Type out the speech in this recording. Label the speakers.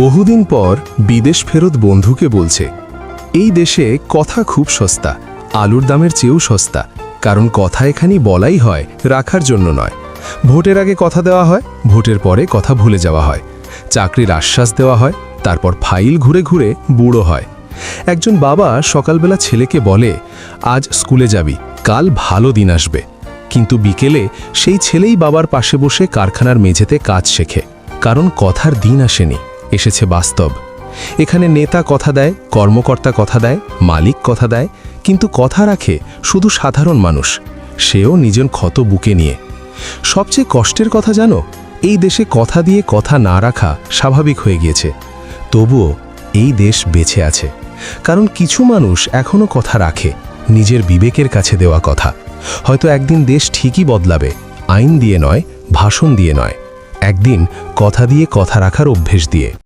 Speaker 1: বহুদিন পর বিদেশ ফেরত বন্ধুকে বলছে, এই দেশে কথা খুব সস্তা, আলুর দামের চেয়েও সস্তা, কারণ কথা এখানে বলাই হয়, রাখার জন্য নয়। ভোটের আগে কথা দেওয়া হয়, ভোটের পরে কথা ভুলে যাওয়া হয়। চাকরির আশ্বাস দেওয়া হয়, তারপর ফাইল ঘুরে ঘুরে বুড়ো হয়। একজন বাবা সকালবেলা ছেলেকে বলে, আজ স্কুলে যাবি, কাল ভালো দিন আসবে। কিন্তু বিকেলে সেই ছেলেই বাবার পাশে বসে কারখানার মেঝেতে কাজ শেখে, কারণ কথার দিন আসেনি, এসেছে বাস্তব। এখানে নেতা কথা দেয়, কর্মকর্তা কথা দেয়, মালিক কথা দেয়, কিন্তু কথা রাখে শুধু সাধারণ মানুষ, সেও নিজের ক্ষত বুকে নিয়ে। সবচেয়ে কষ্টের কথা জানো, এই দেশে কথা দিয়ে কথা না রাখা স্বাভাবিক হয়ে গিয়েছে। তবুও এই দেশ বেঁচে আছে, কারণ কিছু মানুষ এখনও কথা রাখে, নিজের বিবেকের কাছে দেওয়া কথা। হয়তো একদিন দেশ ঠিকই বদলাবে, আইন দিয়ে নয়, ভাষণ দিয়ে নয়, একদিন কথা দিয়ে কথা রাখার অভ্যেস দিয়ে।